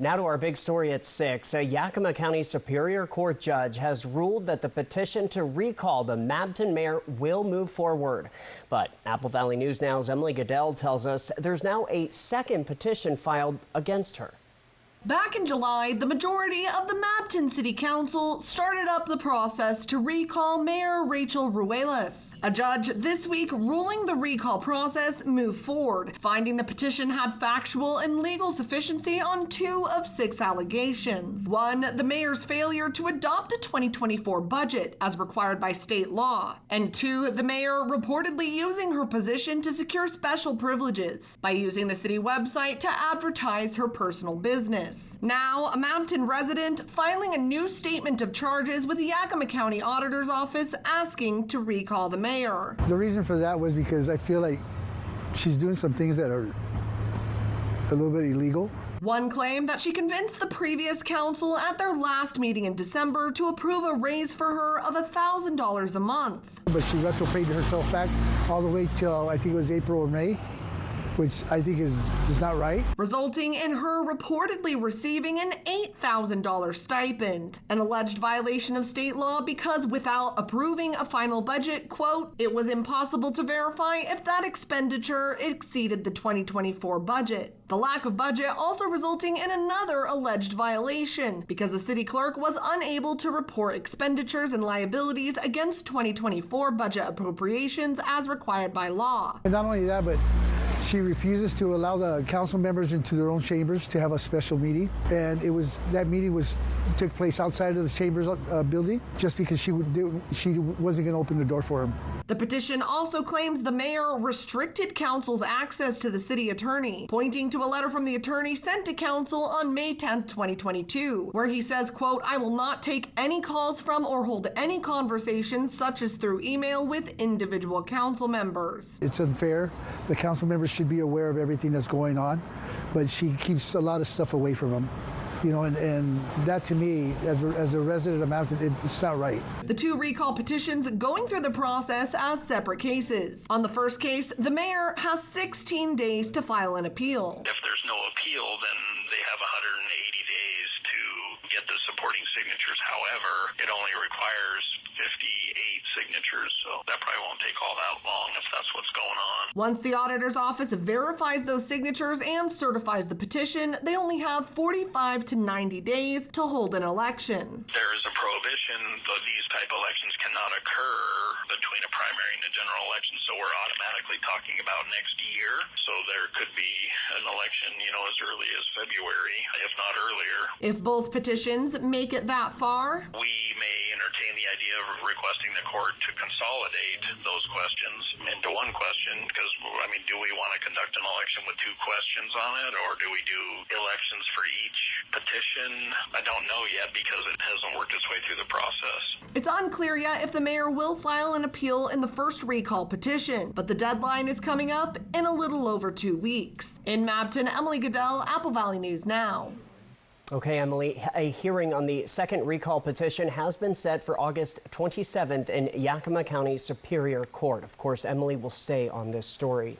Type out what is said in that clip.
Now to our big story at 6. A Yakima County Superior Court judge has ruled that the petition to recall the Mabton mayor will move forward. But Apple Valley News Now's Emily Goodell tells us there's now a second petition filed against her. Back in July, the majority of the Mabton City Council started up the process to recall Mayor Rachel Ruelas. A judge this week ruling the recall process moved forward, finding the petition had factual and legal sufficiency on 2 of 6 allegations. 1, the mayor's failure to adopt a 2024 budget as required by state law. And 2, the mayor reportedly using her position to secure special privileges by using the city website to advertise her personal business. Now, a Mabton resident filing a new statement of charges with the Yakima County Auditor's Office asking to recall the mayor. The reason for that was because I feel like she's doing some things that are a little bit illegal. One claimed that she convinced the previous council at their last meeting in December to approve a raise for her of $1,000 a month. But she retropaid herself back all the way till I think it was April or May, which I think is not right. Resulting in her reportedly receiving an $8,000 stipend, an alleged violation of state law because without approving a final budget, quote, it was impossible to verify if that expenditure exceeded the 2024 budget. The lack of budget also resulting in another alleged violation because the city clerk was unable to report expenditures and liabilities against 2024 budget appropriations as required by law. And not only that, but she refuses to allow the council members into their own chambers to have a special meeting, and that meeting took place outside of the chambers building just because she wasn't going to open the door for him. The petition also claims the mayor restricted council's access to the city attorney, pointing to a letter from the attorney sent to council on May 10, 2022, where he says, quote, I will not take any calls from or hold any conversations such as through email with individual council members. It's unfair. The council members should be aware of everything that's going on, but she keeps a lot of stuff away from them. You know, and that to me, as a resident of Mabton, it's not right. The 2 recall petitions going through the process as separate cases. On the first case, the mayor has 16 days to file an appeal. If there's no appeal, then they have 180 days to get the supporting signatures. However, it only requires 58 signatures, so that probably won't take all that long if that's what's going on. Once the auditor's office verifies those signatures and certifies the petition, they only have 45 to 90 days to hold an election. There is a prohibition, though these type of elections cannot occur between a primary and a general election, so we're automatically talking about next year. So there could be an election, as early as February, if not earlier. If both petitions make it that far, we may entertain the idea of requesting the court to consolidate those questions into one question, because, do we want to conduct an election with 2 questions on it, or do we do elections for each petition? I don't know yet because it hasn't worked its way through the process. It's unclear yet if the mayor will file an appeal in the first recall petition, but the deadline is coming up in a little over 2 weeks. In Mabton, Emily Goodell, Apple Valley News Now. Okay, Emily, a hearing on the second recall petition has been set for August 27th in Yakima County Superior Court. Of course, Emily will stay on this story.